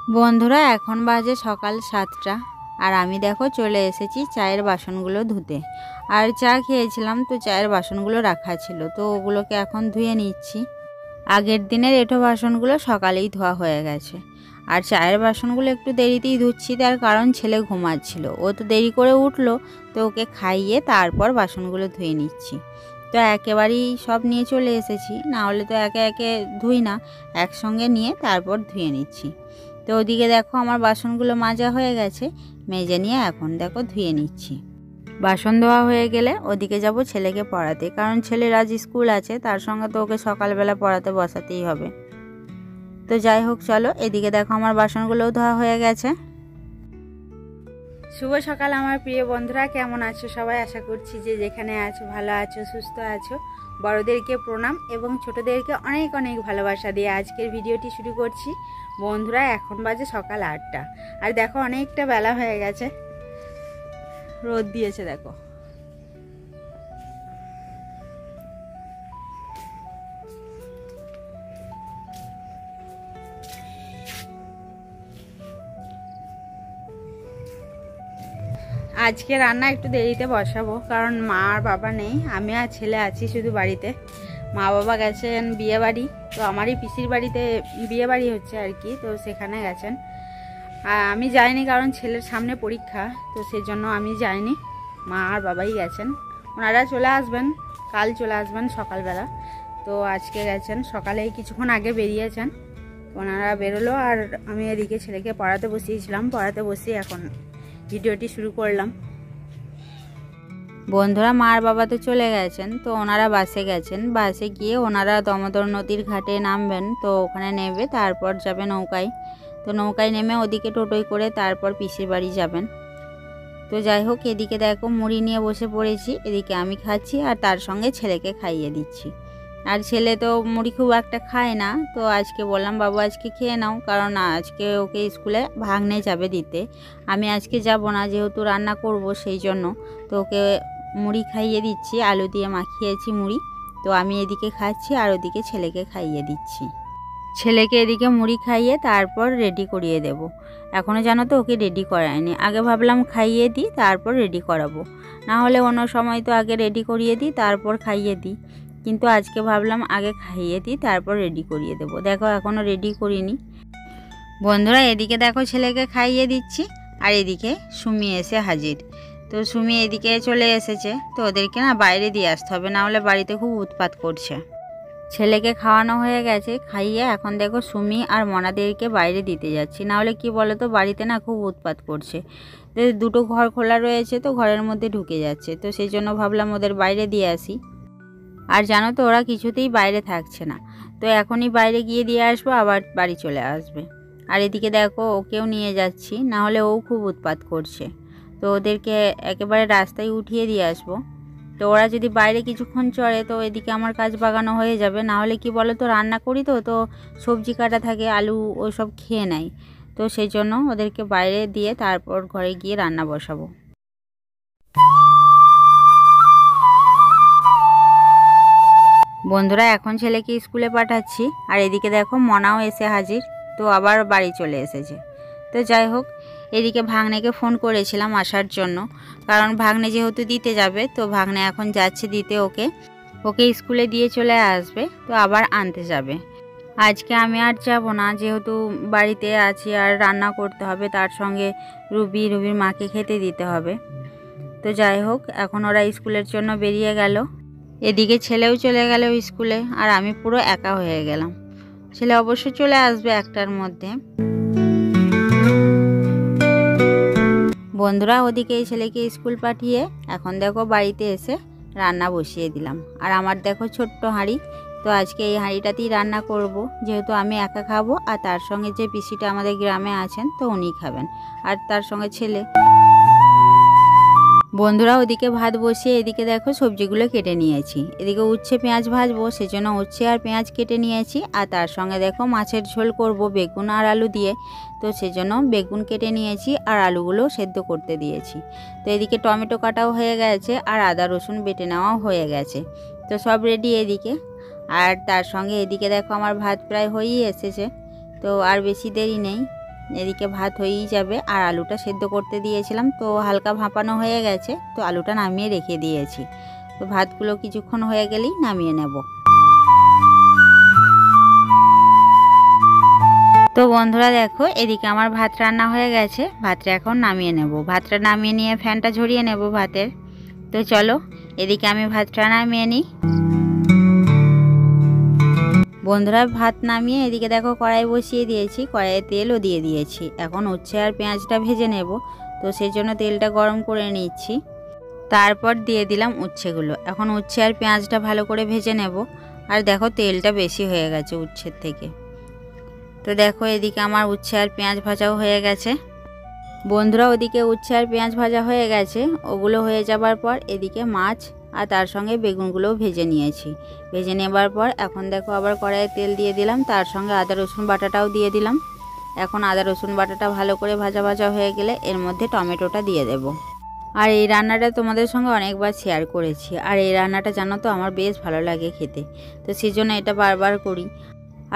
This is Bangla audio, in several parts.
বন্ধুরা এখন বাজে সকাল 7টা আর আমি দেখো চলে এসেছি চায়ের বাসনগুলো ধুতে। আর চা খেয়েছিলাম তো চায়ের বাসনগুলো রাখা ছিল, তো ওগুলোকে এখন ধুয়ে নিচ্ছি। আগের দিনের এঁঠো বাসনগুলো সকালেই ধোয়া হয়ে গেছে, আর চায়ের বাসনগুলো একটু দেরিতেই ধুচ্ছি। তার কারণ ছেলে ঘুমাচ্ছিল, ও তো দেরি করে উঠলো, তো ওকে খাইয়ে তারপর বাসনগুলো ধুয়ে নিচ্ছি। তো একেবারেই সব নিয়ে চলে এসেছি, না হলে তো একে একে ধুই না, একসঙ্গে নিয়ে তারপর ধুয়ে নিচ্ছি। তো ওদিকে দেখো আমার বাসনগুলো মাজা হয়ে গেছে, মেজে নিয়ে এখন দেখো ধুয়ে নিচ্ছি। বাসন ধোয়া হয়ে গেলে ওদিকে যাব ছেলেকে পড়াতে, কারণ ছেলের আজ স্কুল আছে, তার সঙ্গে তো ওকে সকালবেলা পড়াতে বসাতেই হবে। তো যাই হোক চলো, এদিকে দেখো আমার বাসনগুলোও ধোয়া হয়ে গেছে। শুভ সকাল আমার প্রিয় বন্ধুরা, কেমন আছো সবাই? আশা করছি যে যেখানে আছো ভালো আছো, সুস্থ আছো। বড়দেরকে প্রণাম এবং ছোটদেরকে অনেক অনেক ভালোবাসা দিয়ে আজকের ভিডিওটি শুরু করছি। বন্ধুরা এখন বাজে সকাল 8টা, আর দেখো অনেকটা বেলা হয়ে গেছে, রোদ দিয়েছে দেখো। আজকে রান্না একটু দেরিতে বসাবো, কারণ মা আর বাবা নেই, আমি আর ছেলে আছি শুধু বাড়িতে। মা বাবা গেছেন বিয়ে বাড়ি, তো আমারই পিসির বাড়িতে বিয়ে বাড়ি হচ্ছে আর কি, তো সেখানে গেছেন। আর আমি যাইনি কারণ ছেলের সামনে পরীক্ষা, তো সেজন্য আমি যাইনি, মা আর বাবাই গেছেন। ওনারা চলে আসবেন, কাল চলে আসবেন সকালবেলা। তো আজকে গেছেন, সকালেই কিছুক্ষণ আগে বেরিয়েছেন। ওনারা বেরোলো আর আমি এদিকে ছেলেকে পড়াতে বসিয়েছিলাম, পড়াতে বসিয়ে এখন ভিডিওটি শুরু করলাম। বন্ধুরা মা আর বাবা তো চলে গেছেন, তো ওনারা বাসে গেছেন। বাসে গিয়ে ওনারা দামোদর নদীর ঘাটে নামবেন, তো ওখানে নেমে তারপর যাবে নৌকায়। তো নৌকায় নেমে ওদিকে টোটোয় করে তারপর পিসির বাড়ি যাবেন। তো যাই হোক, এদিকে দেখো মুড়ি নিয়ে বসে পড়েছি, এদিকে আমি খাচ্ছি আর তার সঙ্গে ছেলেকে খাইয়ে দিচ্ছি। আর ছেলে তো মুড়ি খুব একটা খায় না, তো আজকে বললাম বাবু আজকে খেয়ে নাও, কারণ আজকে ওকে স্কুলে ভাগ্নে যাবে দিতে। আমি আজকে যাব না, যেহেতু রান্না করব সেই জন্য। তো ওকে মুড়ি খাইয়ে দিচ্ছি, আলু দিয়ে মাখিয়েছি মুড়ি। তো আমি এদিকে খাচ্ছি আর ওদিকে ছেলেকে খাইয়ে দিচ্ছি। ছেলেকে এদিকে মুড়ি খাইয়ে তারপর রেডি করিয়ে দেব। এখনও জানো তো ওকে রেডি করায়নি, আগে ভাবলাম খাইয়ে দিই তারপর রেডি করাবো, না হলে অন্য সময় তো আগে রেডি করিয়ে দিই তারপর খাইয়ে দিই, কিন্তু আজকে ভাবলাম আগে খাইয়ে দিই তারপর রেডি করিয়ে দেবো। দেখো এখনও রেডি করিনি। বন্ধুরা এদিকে দেখো ছেলেকে খাইয়ে দিচ্ছি, আর এদিকে সুমি এসে হাজির। তো সুমি এদিকে চলে এসেছে, তো ওদেরকে না বাইরে দিয়ে আসতে হবে, না হলে বাড়িতে খুব উৎপাত করছে। ছেলেকে খাওয়ানো হয়ে গেছে, খাইয়ে এখন দেখো সুমি আর মনাদেরকে বাইরে দিতে যাচ্ছি, না হলে কি বলো তো বাড়িতে না খুব উৎপাত করছে। তো দুটো ঘর খোলা রয়েছে, তো ঘরের মধ্যে ঢুকে যাচ্ছে, তো সেই জন্য ভাবলাম ওদের বাইরে দিয়ে আসি। আর জানো তো ওরা কিছুতেই বাইরে থাকছে না, তো এখনই বাইরে গিয়ে দিয়ে আসবো, আবার বাড়ি চলে আসবে। আর এদিকে দেখো ওকেও নিয়ে যাচ্ছি, না হলে ও খুব উৎপাত করছে। তো ওদেরকে একেবারে রাস্তায় উঠিয়ে দিয়ে আসবো। তো ওরা যদি বাইরে কিছুক্ষণ চড়ে তো এদিকে আমার কাজ বাগানো হয়ে যাবে, না হলে কি বলো তো রান্না করি তো সবজি কাটা থাকে, আলু ওসব খেয়ে নেয়। তো সেই জন্য ওদেরকে বাইরে দিয়ে তারপর ঘরে গিয়ে রান্না বসাবো। বন্ধুরা এখন ছেলেকে স্কুলে পাঠাচ্ছি, আর এদিকে দেখো মনাও এসে হাজির, তো আবার বাড়ি চলে এসেছে। তো যাই হোক, এদিকে ভাগ্নেকে ফোন করেছিলাম আসার জন্য, কারণ ভাগ্নে যেহেতু দিতে যাবে, তো ভাগ্নে এখন যাচ্ছে দিতে, ওকে স্কুলে দিয়ে চলে আসবে, তো আবার আনতে যাবে। আজকে আমি আর যাব না, যেহেতু বাড়িতে আছি আর রান্না করতে হবে, তার সঙ্গে রুবির মাকে খেতে দিতে হবে। তো যাই হোক, এখন ওরা স্কুলের জন্য বেরিয়ে গেল। এদিকে ছেলেও চলে গেল স্কুলে, আর আমি পুরো একা হয়ে গেলাম। ছেলে অবশ্য চলে আসবে 1টার মধ্যে। বন্ধুরা ওদিকে এই ছেলেকে স্কুল পাঠিয়ে এখন দেখো বাড়িতে এসে রান্না বসিয়ে দিলাম। আর আমার দেখো ছোট্ট হাঁড়ি, তো আজকে এই হাঁড়িটাতেই রান্না করব, যেহেতু আমি একা খাবো, আর তার সঙ্গে যে পিসিটা আমাদের গ্রামে আছেন তো উনি খাবেন, আর তার সঙ্গে ছেলে। বন্ধুরা ওদিকে ভাত বসিয়ে এদিকে দেখো সবজিগুলো কেটে নিয়েছি। এদিকে উচ্ছে পেঁয়াজ ভাজবো, সেজন্য উচ্ছে আর পেঁয়াজ কেটে নিয়েছি, আর তার সঙ্গে দেখো মাছের ঝোল করব বেগুন আর আলু দিয়ে, তো সেজন্য বেগুন কেটে নিয়েছি আর আলুগুলো সেদ্ধ করতে দিয়েছি। তো এদিকে টমেটো কাটাও হয়ে গেছে, আর আদা রসুন বেটে নেওয়াও হয়ে গেছে, তো সব রেডি এদিকে। আর তার সঙ্গে এদিকে দেখো আমার ভাত প্রায় হয়েই এসেছে, তো আর বেশি দেরি নেই, এদিকে ভাত হয়েই যাবে। আর আলুটা সেদ্ধ করতে দিয়েছিলাম, তো হালকা ভাপানো হয়ে গেছে, তো আলুটা নামিয়ে রেখে দিয়েছি। তো ভাতগুলো কিছুক্ষণ হয়ে গেলেই নামিয়ে নেব। তো বন্ধুরা দেখো, এদিকে আমার ভাত রান্না হয়ে গেছে, ভাতটা এখন নামিয়ে নেব। ভাতটা নামিয়ে নিয়ে ফ্যানটা ঝরিয়ে নেব ভাতের। তো চলো এদিকে আমি ভাতটা নামিয়ে নিই। বন্ধুরা ভাত নামিয়ে এদিকে দেখো কড়াই বসিয়ে দিয়েছি, কড়াইয়ে তেলও দিয়ে দিয়েছি। এখন উচ্ছে আর পেঁয়াজটা ভেজে নেব, তো সেই জন্য তেলটা গরম করে নিচ্ছি। তারপর দিয়ে দিলাম উচ্ছেগুলো। এখন উচ্ছে আর পেঁয়াজটা ভালো করে ভেজে নেব। আর দেখো তেলটা বেশি হয়ে গেছে উচ্ছের থেকে। তো দেখো এদিকে আমার উচ্ছে আর পেঁয়াজ ভাজাও হয়ে গেছে। বন্ধুরা ওদিকে উচ্ছে আর পেঁয়াজ ভাজা হয়ে গেছে, ওগুলো হয়ে যাবার পর এদিকে মাছ আর তার সঙ্গে বেগুনগুলোও ভেজে নিয়েছি। ভেজে নেবার পর এখন দেখো আবার কড়াইয়ে তেল দিয়ে দিলাম, তার সঙ্গে আদা রসুন বাটাটাও দিয়ে দিলাম। এখন আদা রসুন বাটাটা ভালো করে ভাজা ভাজা হয়ে গেলে এর মধ্যে টমেটোটা দিয়ে দেব। আর এই রান্নাটা তোমাদের সঙ্গে অনেকবার শেয়ার করেছি, আর এই রান্নাটা জানো তো আমার বেশ ভালো লাগে খেতে, তো সেই জন্য এটা বারবার করি।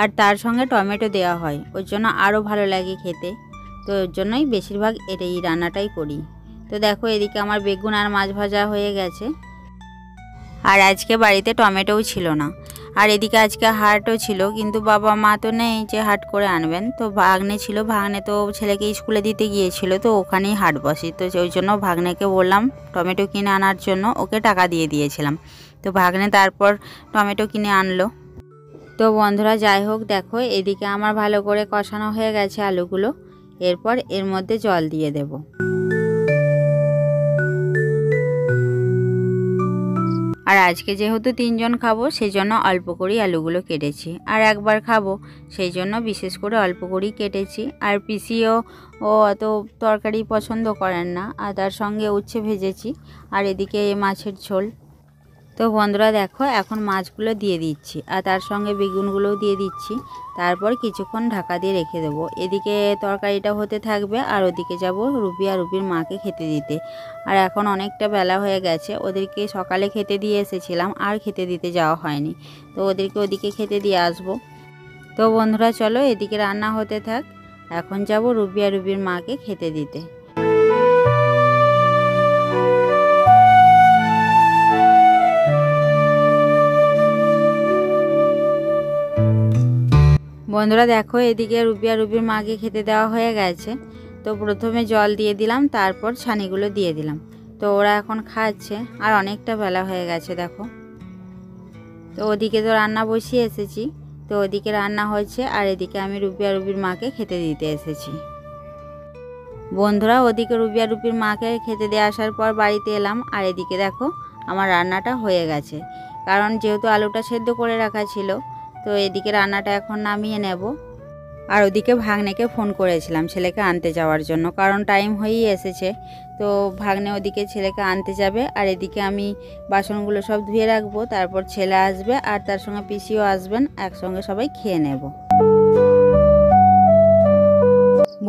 আর তার সঙ্গে টমেটো দেওয়া হয়, ওর জন্য আরও ভালো লাগে খেতে, তো ওর জন্যই বেশিরভাগ এই রান্নাটাই করি। তো দেখো এদিকে আমার বেগুন আর মাছ ভাজা হয়ে গেছে। আর আজকে বাড়িতে টমেটোও ছিল না, আর এদিকে আজকে হাটও ছিল, কিন্তু বাবা মা তো নেই যে হাট করে আনবেন। তো ভাগ্নে ছিল, ভাগ্নে তো ছেলেকে স্কুলে দিতে গিয়েছিল, তো ওখানেই হাট বসে। তো ওই জন্য ভাগ্নেকে বললাম টমেটো কিনে আনার জন্য, ওকে টাকা দিয়ে দিয়েছিলাম। তো ভাগ্নে তারপর টমেটো কিনে আনলো। তো বন্ধুরা যাই হোক, দেখো এদিকে আমার ভালো করে কষানো হয়ে গেছে আলুগুলো। এরপর এর মধ্যে জল দিয়ে দেব। আর আজকে যেহেতু 3 জন খাবো, সেই জন্য অল্প করেই আলুগুলো কেটেছি। আর একবার খাবো সেই জন্য বিশেষ করে অল্প করেই কেটেছি। আর পিসিও অত তরকারি পছন্দ করেন না, আর তার সঙ্গে উচ্ছে ভেজেছি, আর এদিকে মাছের ঝোল। তো বন্ধুরা দেখো এখন মাছগুলো দিয়ে দিচ্ছি, আর তার সঙ্গে বেগুনগুলোও দিয়ে দিচ্ছি। তারপর কিছুক্ষণ ঢাকা দিয়ে রেখে দেবো। এদিকে তরকারিটা হতে থাকবে, আর ওদিকে যাব রুবি আর রুবির মাকে খেতে দিতে। আর এখন অনেকটা বেলা হয়ে গেছে, ওদেরকে সকালে খেতে দিয়ে এসেছিলাম, আর খেতে দিতে যাওয়া হয়নি, তো ওদেরকে ওদিকে খেতে দিয়ে আসবো। তো বন্ধুরা চলো এদিকে রান্না হতে থাক, এখন যাব রুবি আর রুবির মাকে খেতে দিতে। বন্ধুরা দেখো এদিকে রুবি আর রুবির মাকে খেতে দেওয়া হয়ে গেছে। তো প্রথমে জল দিয়ে দিলাম, তারপর ছানিগুলো দিয়ে দিলাম। তো ওরা এখন খাচ্ছে, আর অনেকটা বেলা হয়ে গেছে দেখো। তো ওদিকে তো রান্না বসিয়ে এসেছি, তো ওদিকে রান্না হচ্ছে, আর এদিকে আমি রুবি আর রুবির মাকে খেতে দিতে এসেছি। বন্ধুরা ওদিকে রুবি আর রুবির মাকে খেতে দিয়ে আসার পর বাড়িতে এলাম, আর এদিকে দেখো আমার রান্নাটা হয়ে গেছে। কারণ যেহেতু আলুটা সেদ্ধ করে রাখা ছিল, তো এদিকে রান্নাটা এখন নামিয়ে নেব। আর ওদিকে ভাগ্নেকে ফোন করেছিলাম ছেলেকে আনতে যাওয়ার জন্য, কারণ টাইম হয়েই এসেছে। তো ভাগ্নে ওদিকে ছেলেকে আনতে যাবে, আর এদিকে আমি বাসনগুলো সব ধুয়ে রাখবো। তারপর ছেলে আসবে, আর তার সঙ্গে পিসিও আসবেন, একসঙ্গে সবাই খেয়ে নেব।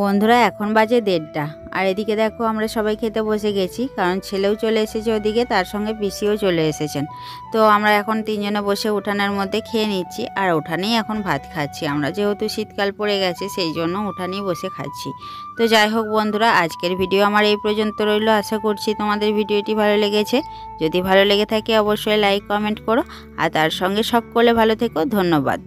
বন্ধুরা এখন বাজে 1:30, আর এদিকে দেখো আমরা সবাই খেতে বসে গেছি, কারণ ছেলেও চলে এসেছে ওদিকে, তার সঙ্গে পিসিও চলে এসেছেন। তো আমরা এখন 3 জনে বসে উঠানের মধ্যে খেয়ে নিচ্ছি, আর উঠানেই এখন ভাত খাচ্ছি আমরা, যেহেতু শীতকাল পড়ে গেছে সেই জন্য উঠানেই বসে খাচ্ছি। তো যাই হোক বন্ধুরা, আজকের ভিডিও আমার এই পর্যন্ত রইল। আশা করছি তোমাদের ভিডিওটি ভালো লেগেছে। যদি ভালো লেগে থাকে অবশ্যই লাইক কমেন্ট করো, আর তার সঙ্গে সকলে ভালো থেকো। ধন্যবাদ।